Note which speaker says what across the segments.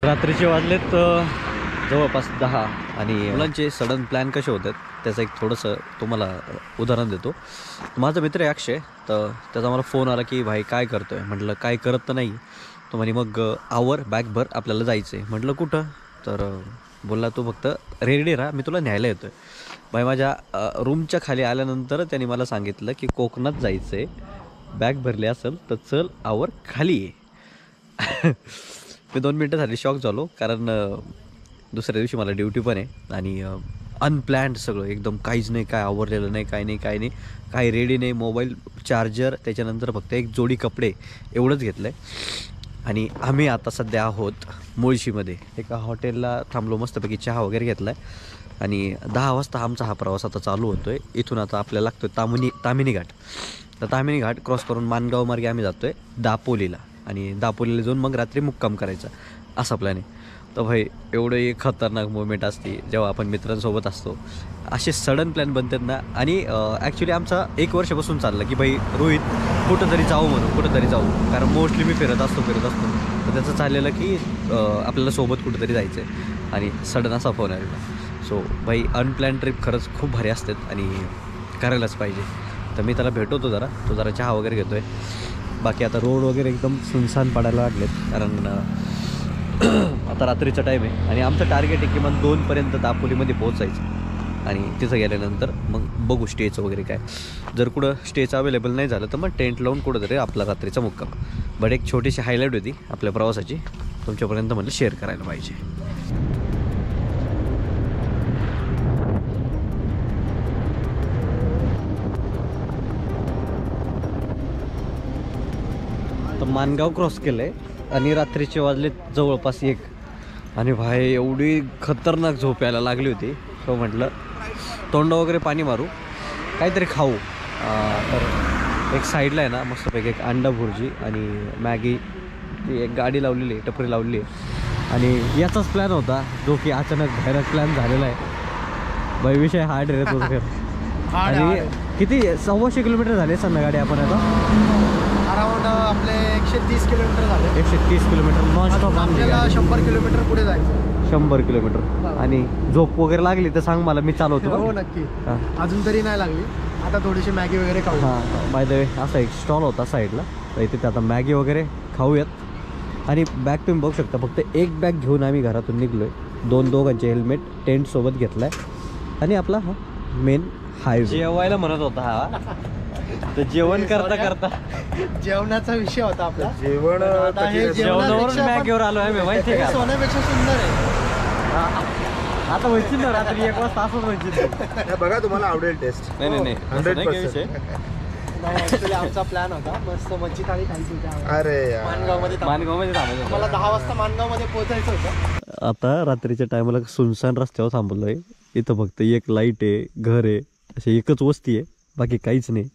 Speaker 1: रात्रीचे वाजलेत जवळपास 10 आणि मुलांचे सडन प्लॅन कसे होतात त्याचं एक थोडंसं तुम्हाला उदाहरण देतो. माझा मित्र आहे अक्षय, तर त्याचा मला फोन आला की भाई काय करतो आहे. म्हटलं काय करत तर नाही. तो म्हणे मग आवर बॅग भर आपल्याला जायचं आहे. म्हटलं कुठं. तर बोलला तू फक्त रेडी राहा, मी तुला न्यायला येतो आहे. भाई माझ्या रूमच्या खाली आल्यानंतर त्याने मला सांगितलं की कोकणात जायचं आहे, बॅग भरली असेल तर चल आवर खाली ये. मी 2 मिनटं झाली शॉक झालो, कारण दुसऱ्या दिवशी मला ड्युटी पण आहे आणि अनप्लॅन्ड सगळं एकदम. काहीच नाही, काय आवरलेलं नाही, काय नाही, काय नाही, काही रेडी नाही. मोबाईल चार्जर, त्याच्यानंतर फक्त एक जोडी कपडे एवढंच घेतलं आहे. आणि आम्ही आता सध्या आहोत मुळशीमध्ये एका हॉटेलला थांबलो, मस्तपैकी चहा वगैरे घेतला आहे आणि 10 वाजता आमचा हा प्रवास आता चालू होतो आहे. इथून आता आपल्याला लागतो आहे तामिनी घाट. तर तामिनी घाट क्रॉस करून मानगाव मार्गे आम्ही जातो आहे दापोलीला आणि दापोलीला जाऊन मग रात्री मुक्काम करायचा, असा प्लॅन आहे. तर भाई एवढं एक खतरनाक मोमेंट असते जेव्हा आपण मित्रांसोबत असतो. असे सडन प्लॅन बनतात ना. आणि ॲक्च्युली आमचा 1 वर्षापासून चाललं की भाई रोहित कुठंतरी जाऊ म्हणून, कुठंतरी जाऊ. कारण मोस्टली मी फिरत असतो. तर त्याचं चाललेलं की आपल्याला सोबत कुठंतरी जायचं आहे आणि सडन असा फोन आलेला. सो भाई अनप्लॅन ट्रिप खरंच खूप भारी असतात आणि करायलाच पाहिजे. तर मी त्याला भेटवतो जरा, तो जरा चहा वगैरे घेतो आहे. बाकी आता रोड वगैरे एकदम सुनसान पडायला लागलेत, कारण आता रात्रीचा टाईम आहे आणि आमचं टार्गेट आहे किमान 2पर्यंत दापोलीमध्ये पोहोचायचं आणि तिथं गेल्यानंतर मग बघू स्टेचं वगैरे काय. जर कुठं स्टेचं अवेलेबल नाही झालं तर मग टेंट लावून कुठं तरी आपला रात्रीचा मुक्काम. बट एक छोटीशी हायलाईट होती आपल्या प्रवासाची, तुमच्यापर्यंत म्हटलं शेअर करायला पाहिजे. तर मानगाव क्रॉस केलं आहे आणि रात्रीचे वाजले जवळपास 1 आणि भाई एवढी खतरनाक झोप यायला लागली होती. तो म्हटलं तोंड वगैरे पाणी मारू, काहीतरी खाऊ. तर एक साईडला आहे ना मस्तपैकी एक अंडा भुर्जी आणि मॅगी, ती एक गाडी लावलेली आहे, टपरी लावलेली आहे. आणि याचाच प्लॅन होता जो की अचानक भयानक प्लॅन झालेला आहे. भाई विषय हार्ड रे तो. आणि किती 125 किलोमीटर झाले सर गाडी आपण आता
Speaker 2: अराउंड आपले 130 किलोमीटर झाले.
Speaker 1: 130 किलोमीटर नॉनस्टॉप.
Speaker 2: आपल्याला 100 किलोमीटर पुढे जायचं.
Speaker 1: 100 किलोमीटर. आणि झोप वगैरे लागली तर सांग मला, मी चालवतो.
Speaker 2: हो नक्की. अजून तरी नाही लागली. आता थोडीशी मॅगी वगैरे खाऊ.
Speaker 1: हां, बाय द वे असा एक स्टॉल होता साईडला, तर इथे आता मॅगी वगैरे खाऊयात. आणि बॅग तुम्ही बघू शकता, फक्त एक बॅग घेऊन आम्ही घरातून निघलो आहे. दोघांचे हेल्मेट टेंटसोबत घेतला आहे आणि आपला हा मेन हायवे. जेवायला म्हणत होता हा, तर जेवण करता करता
Speaker 2: जेवणाचा विषय होता आपला.
Speaker 3: जेवण
Speaker 1: जेवणावरून मॅगीवर आलो आहे. माहिती आहे का,
Speaker 2: सोन्यापेक्षा सुंदर आहे.
Speaker 1: आता व्हायची ना रात्री 1 वाजता असंच व्हायची.
Speaker 3: बघा तुम्हाला आवडेल टेस्ट.
Speaker 1: नाही
Speaker 3: 100%.
Speaker 2: नाही ऍक्च्युली आमचा प्लॅन होता मस्त मच्छी थाळी खायची होती.
Speaker 3: अरे
Speaker 2: मानगावमध्ये
Speaker 1: थांबायचं.
Speaker 2: मला 10 वाजता मानगावमध्ये पोहोचायचं होतं.
Speaker 1: आता रात्रीच्या टायमाला सुनसान रस्त्यावर थांबलो आहे. इथं फक्त एक लाईट आहे, घर आहे, अशी एकच वस्ती आहे, बाकी काहीच नाही.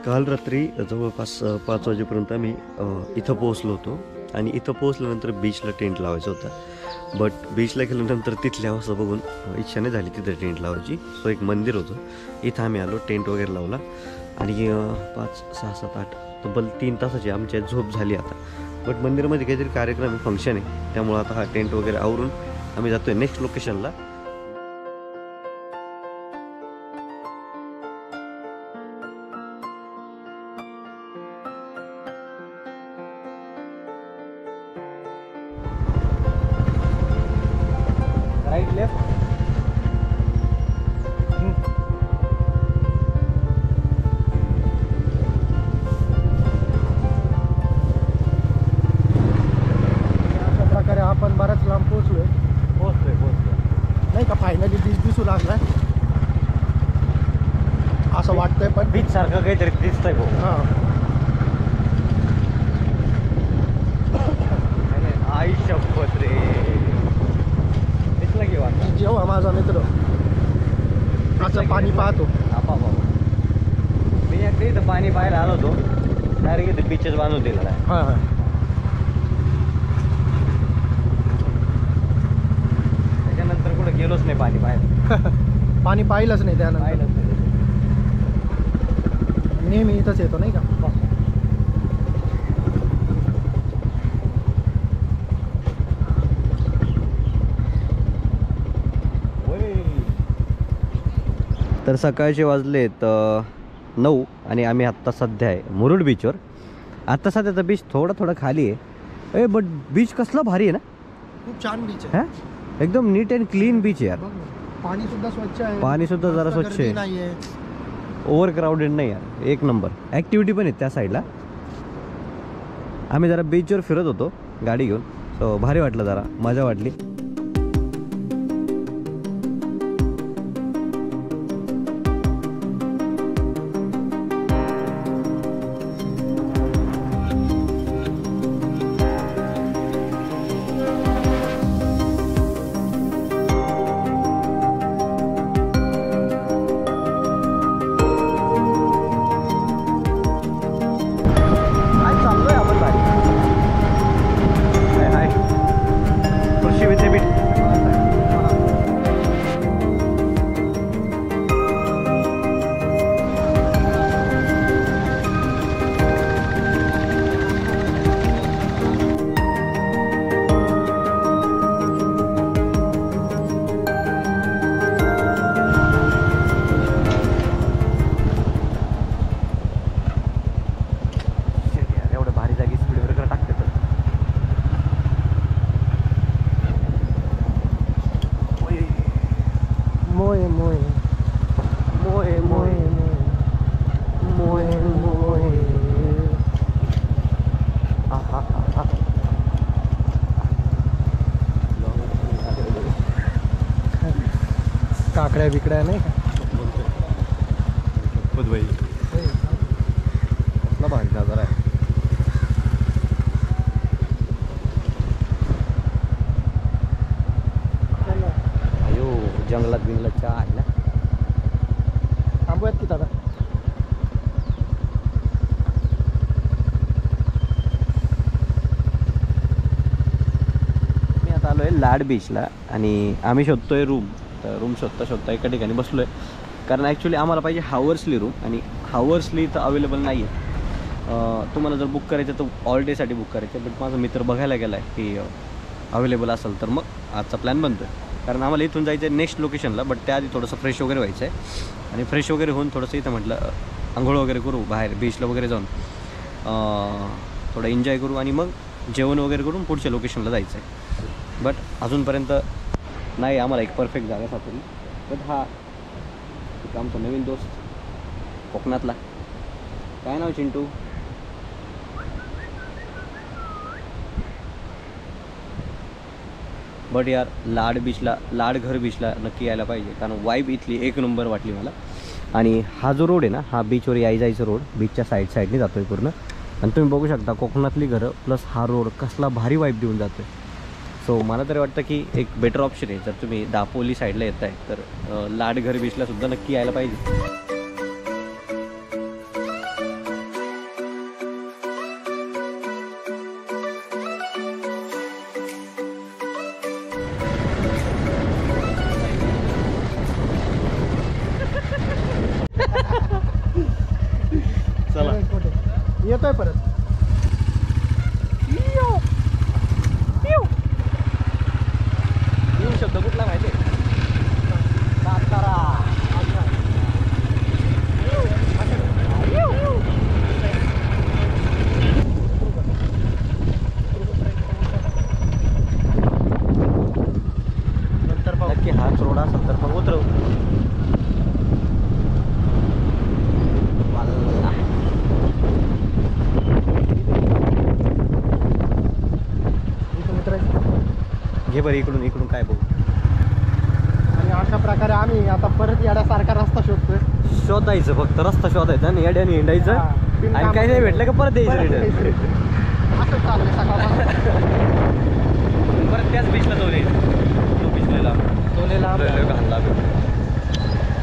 Speaker 1: काल रात्री जवळपास 5 वाजेपर्यंत आम्ही इथं पोहोचलो होतो आणि इथं पोहोचल्यानंतर बीचला टेंट लावायचा होता. बट बीचला गेल्यानंतर तिथल्या अवस्था बघून इच्छा नाही झाली तिथं टेंट लावायची. सो एक मंदिर होतं, इथं आम्ही आलो, टेंट वगैरे लावला आणि 5, 6, 7, 8 तब्बल 3 तासाची आमची झोप झाली आता. बट मंदिरामध्ये काहीतरी कार्यक्रम फंक्शन आहे, त्यामुळं आता हा टेंट वगैरे आवरून आम्ही जातोय नेक्स्ट लोकेशनला. Right left.
Speaker 2: अशा प्रकारे आपण बराच लांब पोहोचलोय नाही का. फायनली बीच दिसू लागलाय असं वाटतंय. पण
Speaker 1: बीच सारखं काहीतरी दिसतंय भाऊ.
Speaker 2: हां,
Speaker 1: आई शपथ रे, दिसला की वाटतं.
Speaker 2: जेव्हा माझा मित्र असं पाणी पाहतो.
Speaker 1: मी एकदा इथं पाणी पाहायला आलो होतो, डायरेक्ट इथे बीचच बांधून दिलेला आहे.
Speaker 2: हां हां.
Speaker 1: त्याच्यानंतर कुठं गेलोच नाही पाणी पाहायला.
Speaker 2: पाणी पाहिलंच नाही त्यानंतर. नेहमी इथंच येतो नाही का.
Speaker 1: तर सकाळचे वाजलेत 9 आणि आम्ही आत्ता सध्या आहे मुरुड बीचवर. आत्ता सध्याचा बीच थोडा खाली आहे बट बीच कसला भारी आहे ना.
Speaker 2: खूप छान बीच आहे.
Speaker 1: हा एकदम नीट अँड क्लीन बीच आहे यार.
Speaker 2: पाणी सुद्धा स्वच्छ आहे.
Speaker 1: पाणी सुद्धा जरा
Speaker 2: जास्त
Speaker 1: स्वच्छ आहे.
Speaker 2: गर्दी नाहीये.
Speaker 1: ओव्हर क्राऊडेड नाही यार. एक नंबर ॲक्टिव्हिटी पण आहे त्या साईडला. आम्ही जरा बीचवर फिरत होतो गाडी घेऊन. सो भारी वाटलं, जरा मजा वाटली.
Speaker 2: काकड्या बिकड्या नाही का.
Speaker 1: कसला भारी नजारा आहे. अयो जंगलात बिंगलात चहा आहे ना.
Speaker 2: थांबूयात की दादा.
Speaker 1: मी आता आलो आहे लाड बीचला आणि आम्ही शोधतोय रूम. तर रूम शोधता एका ठिकाणी बसलो आहे, कारण ॲक्च्युली आम्हाला पाहिजे हावर्सली रूम आणि हावर्सली तर अवेलेबल नाही आहे. तुम्हाला जर बुक करायचं तर ऑल डेसाठी बुक करायचं. बट माझा मित्र बघायला गेला आहे की अवेलेबल असेल तर मग आजचा प्लॅन बनतो आहे. कारण आम्हाला इथून जायचं आहे नेक्स्ट लोकेशनला. बट त्याआधी थोडंसं फ्रेश वगैरे व्हायचं आहे आणि फ्रेश वगैरे होऊन थोडंसं इथं म्हटलं आंघोळ वगैरे करू बाहेर बीचला वगैरे जाऊन थोडं एन्जॉय करू आणि मग जेवण वगैरे करून पुढच्या लोकेशनला जायचं आहे. बट अजूनपर्यंत नाही आम्हाला एक परफेक्ट जागा सापडली. बट हा एक आमचा नवीन दोस्त कोकणातला. काय नाव चिंटू? बट यार लाडघर बीचला नक्की यायला पाहिजे, कारण वाईब इथली एक नंबर वाटली मला. आणि हा जो रोड आहे ना, हा बीचवर जायचं रोड बीचच्या साईडने जातो आहे पूर्ण. आणि तुम्ही बघू शकता कोकणातली घरं प्लस हा रोड कसला भारी वाईब देऊन जातो आहे. सो मला तरी वाटतं की एक बेटर ऑप्शन आहे. जर तुम्ही दापोली साईडला येत आहे तर लाडघर बीचला सुद्धा नक्की यायला पाहिजे. चला
Speaker 2: येतोय परत.
Speaker 1: येऊ शब्द कुठला माहिती आहे?
Speaker 2: नंतर पाहू.
Speaker 1: नक्की हाच रोड असेल तर मग उतरव.
Speaker 2: इथून उतरायचं.
Speaker 1: घे बरं इकडून काय बघू.
Speaker 2: आणि अशा प्रकारे आम्ही आता परत येण्यासारखा रस्ता शोधतोय.
Speaker 1: शोधायचं फक्त रस्ता शोधायचा आणि येड्याने हिंडायचं आणि काही नाही भेटलं का परत यायचं रिटर्न.
Speaker 2: असं चाललंय सकाळपासून.
Speaker 1: परत त्याच बीचला जाऊ दे. तो बीचला
Speaker 2: टोलेला
Speaker 1: घालला.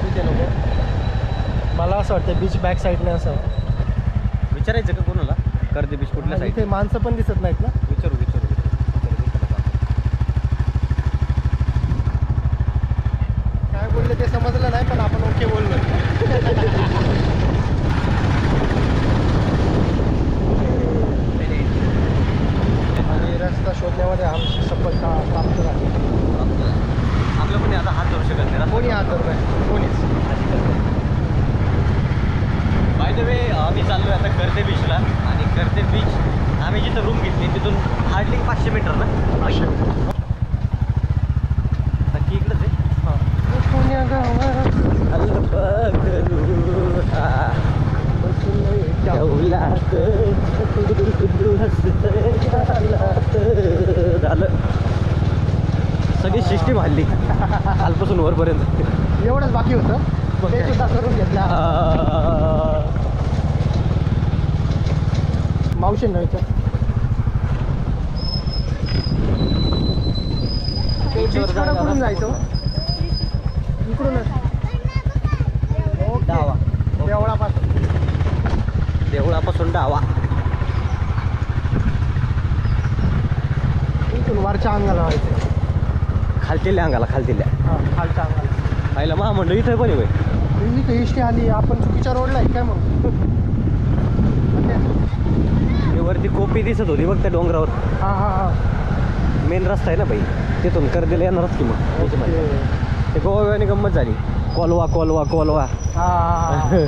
Speaker 2: ठीक आहे नको. मला असं वाटतं बीच बॅक साईडने असं
Speaker 1: विचारायचं का कोणाला करते बीच कुठल्या साईड?
Speaker 2: इथे माणसं पण दिसत नाहीत ना.
Speaker 1: विचारू
Speaker 2: काय बोलले ते समजलं नाही, पण आपण ओके बोललो. आणि रस्ता शोधण्यामध्ये आमची सफलता प्राप्त झाली.
Speaker 1: आपलं पण आता हात धरू शकत नाही.
Speaker 2: कोणी हात धरलाय? कोणीच.
Speaker 1: करते बीच आम्ही जिथं रूम घेतली तिथून हार्डली 500 मीटर ना.
Speaker 2: 500
Speaker 1: नक्की इकडंच आहे.
Speaker 2: पुण्या गावात
Speaker 1: झालं सगळी सिस्टीम हल्ली कालपासून वरपर्यंत.
Speaker 2: एवढंच बाकी होतं ते सुद्धा करून घेतला. मावशी न्हायचं कुठून जायचं इकडूनच
Speaker 1: डावा
Speaker 2: देवळापासून.
Speaker 1: देवळापासून डावा.
Speaker 2: इथून वरच्या अंगाला व्हायचं.
Speaker 1: खालतील अंगाला खालतील
Speaker 2: हां खालच्या अंगाला.
Speaker 1: पाहिलं महामंडळ इथं पण आहे.
Speaker 2: इथं इष्टी आली आपण चुकीच्या रोडला आहे काय मग.
Speaker 1: ते वरती कोपी दिसत होती बघ त्या डोंगरावर.
Speaker 2: हां हां हां
Speaker 1: मेन रस्ता आहे ना भाई तिथून कर्दीला येणारच की मग. त्याच्यामध्ये ते गोव्याने गंमत झाली. कोलवा कोलवा कोलवा.
Speaker 2: हां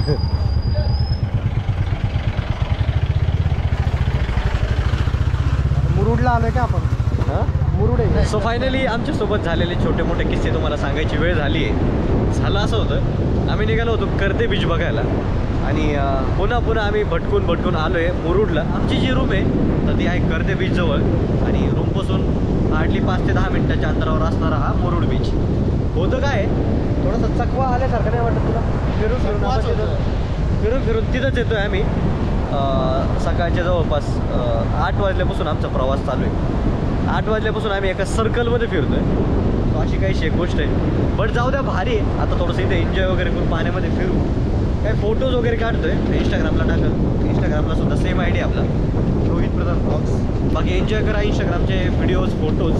Speaker 2: मुरुडला आलोय का आपण.
Speaker 1: हां
Speaker 2: मुरुड आहे.
Speaker 1: सो फायनली आमच्यासोबत झालेले छोटे मोठे किस्से तुम्हाला सांगायची वेळ झाली आहे. झालं असं होतं आम्ही निघालो होतो कर्दे बीच बघायला आणि पुन्हा पुन्हा आम्ही भटकून आलो आहे मुरुडला. आमची जी रूम आहे तर ती आहे कर्दे बीचजवळ आणि रूमपासून हार्डली 5 ते 10 मिनिटाच्या अंतरावर असणारा हा मुरुड बीच. होतं काय थोडंसं चकवा आल्यासारखं नाही वाटत तुला. फिरून तिथंच येतो आहे आम्ही. सकाळच्या जवळपास 8 वाजल्यापासून आमचा प्रवास चालू आहे. 8 वाजल्यापासून आम्ही एका सर्कलमध्ये फिरतो आहे. तो अशी काहीशी एक गोष्ट आहे. बट जाऊ द्या भारी आहे. आता थोडंसं इथे एन्जॉय वगैरे करून पाण्यामध्ये फिरू. काही फोटोज वगैरे काढतोय इंस्टाग्रामला टाकल. इंस्टाग्रामला सुद्धा सेम आयडी आपला रोहित प्रधान ब्लॉग्स. बाकी एन्जॉय करा इंस्टाग्रामचे व्हिडिओज फोटोज.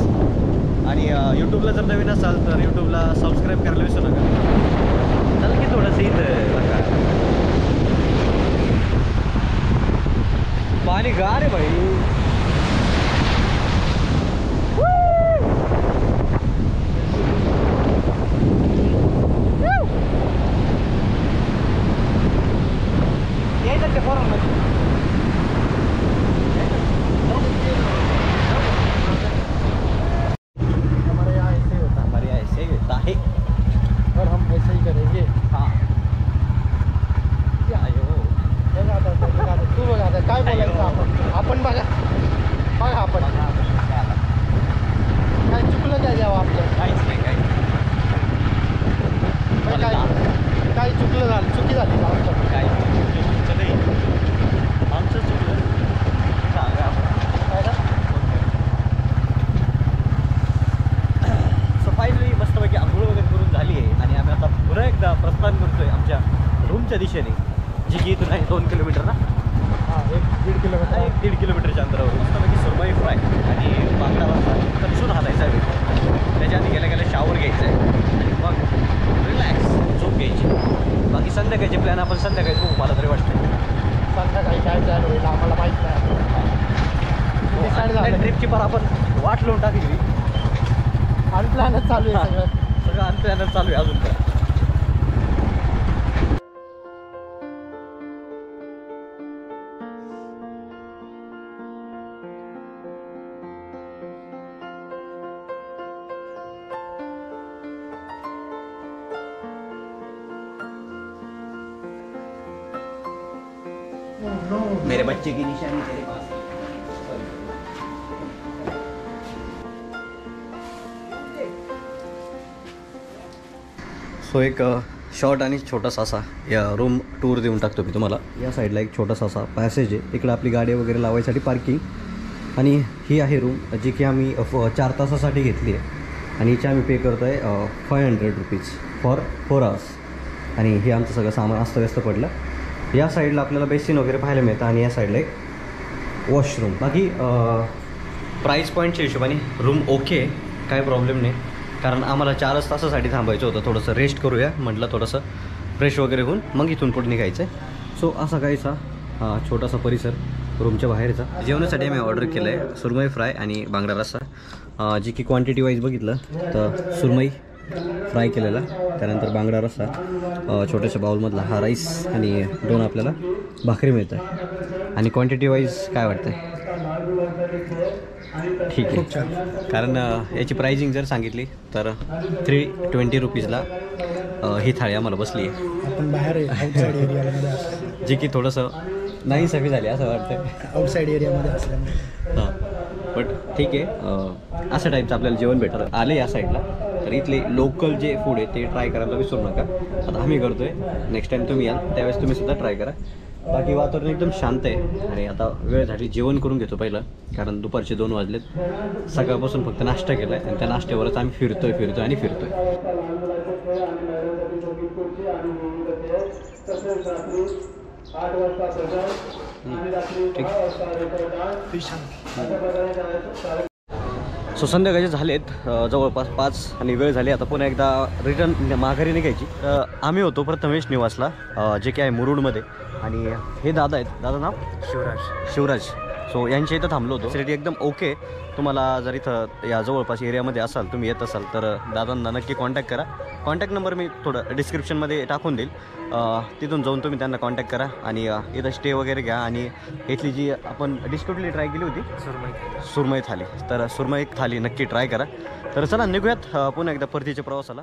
Speaker 1: आणि यूट्यूबला जर नवीन असाल तर यूट्यूबला सबस्क्राईब करायला विसरू नका. चला की थोडंसं इथं पाणी गार आहे भाई.
Speaker 2: हमारे यहाँ ऐसे ही होता
Speaker 1: हमारे यहाँ ऐसे ही होता है.
Speaker 2: है और हम ऐसे ही करेंगे.
Speaker 1: हाँ आयो.
Speaker 2: तू बघा काय बोलायचं आपण बघा आपण काय चुकलं काय द्यावं आपलं.
Speaker 1: काहीच नाही काही.
Speaker 2: काय चुकलं झालं चुकी झाली आमचं.
Speaker 1: काही तुमचं नाही आमचं चुकलं सांगा आपण. सो फायनली मस्तपैकी आंघोळ वगैरे करून झाली आहे आणि आम्ही आता पुन्हा एकदा प्रस्थान करतोय आमच्या रूमच्या दिशेने जी की इथून आहे 2 किलोमीटर ना.
Speaker 2: हां 1-1.5 किलोमीटर.
Speaker 1: 1-1.5 किलोमीटरच्या अंतरावर मस्तपैकी सुरमई फ्राय आणि बांगडा रस्सा कचून हातायचा आहे. त्याच्या आधी गेल्या शावर घ्यायचा आहे आणि मग रिलॅक्स झोप घ्यायची. बाकी संध्याकाळचे प्लॅन आपण संध्याकाळी बघू. मला तरी वाटतं
Speaker 2: संध्याकाळी काय चालू होईल आम्हाला माहीत नाही.
Speaker 1: ट्रिपची पण आपण वाट लावून टाकली.
Speaker 2: अनप्लॅनच चालू आहे सगळं.
Speaker 1: सगळं अनप्लॅनच चालू आहे अजून तर. मेरे बच्चे की निशानी तेरे पास है. सो एक शॉर्ट आणि छोटासा असा या रूम टूर देऊन टाकतो मी तुम्हाला. या साईडला एक छोटासा असा पॅसेज आहे. इकडं आपली गाडी वगैरे लावायसाठी पार्किंग. आणि ही आहे रूम जी की आम्ही 4 तासासाठी घेतली आहे आणि हिची आम्ही पे करतो आहे 500 रुपीज फॉर 4 आवर्स. आणि हे आमचं सगळं सामान अस्तव्यस्त पडलं. या साईडला आपल्याला बेसिन वगैरे पाहायला मिळतं आणि या साईडला एक वॉशरूम. बाकी प्राईस पॉईंटच्या हिशोबाने रूम ओके, काय प्रॉब्लेम नाही. कारण आम्हाला 4 तासासाठी थांबायचं होतं. थोडंसं रेस्ट करूया म्हटलं, थोडंसं फ्रेश वगैरे होऊन मग इथून पुढे निघायचं आहे. सो असा काहीसा छोटासा परिसर रूमच्या बाहेरचा. जेवणासाठी आम्ही ऑर्डर केलं आहे सुरमई फ्राय आणि बांगडा रस्सा. जी की क्वांटिटी वाईज बघितलं तर सुरमई फ्राय केलेला, त्यानंतर बांगडा रस्सा छोट्याशा बाउलमधला हा राईस आणि 2 आपल्याला भाकरी मिळत आहे. आणि क्वांटिटी वाईज काय वाटतं? ठीक आहे.
Speaker 2: खूप छान.
Speaker 1: कारण याची प्राइजिंग जर सांगितली तर 320 रुपीजला ही थाळी आम्हाला बसली आहे,
Speaker 2: आपण बाहेर आउटसाईड एरियामध्ये असल्यामुळे
Speaker 1: जी की थोडंसं नाही सगळी झाली असं वाटतं.
Speaker 2: आउटसाईड एरियामध्ये असल्यामुळे
Speaker 1: हां, बट ठीक आहे. असं टाईपचं आपल्याला जेवण भेटत आलं या साईडला, तर इथले लोकल जे फूड आहे ते ट्राय करायला विसरू नका. आता आम्ही करतो आहे, नेक्स्ट टाईम तुम्ही याल त्यावेळेस तुम्ही सुद्धा ट्राय करा. बाकी वातावरण एकदम शांत आहे आणि आता वेळ झाली, जेवण करून घेतो पहिलं, कारण दुपारचे 2 वाजलेत. सकाळपासून फक्त नाश्ता केला आहे आणि त्या नाश्त्यावरच आम्ही फिरतोय. सो संध्याकाळचे झालेत जवळपास 5 आणि वेळ झाली आता पुन्हा एकदा रिटर्न माघारी निघायची. आम्ही होतो प्रथमेश निवासला, जे की आहे मुरुडमध्ये, आणि हे दादा आहेत. दादा नाव? शिवराज. सो यांच्या इथं थांबलो होतो. फॅसिलिटी एकदम ओके. तुम्हाला जर इथं या जवळपास एरियामध्ये असाल, तुम्ही येत असाल तर दादांना नक्की कॉन्टॅक्ट करा. कॉन्टॅक्ट नंबर मी थोडं डिस्क्रिप्शनमध्ये टाकून देईल, तिथून जाऊन तुम्ही त्यांना कॉन्टॅक्ट करा आणि इथं स्टे वगैरे घ्या. आणि इथली जी आपण डिश कुठली ट्राय केली होती, सुरमई थाली, तर सुरमई थाली नक्की ट्राय करा. तर चला निघूयात पुन्हा एकदा परतीच्या प्रवासाला.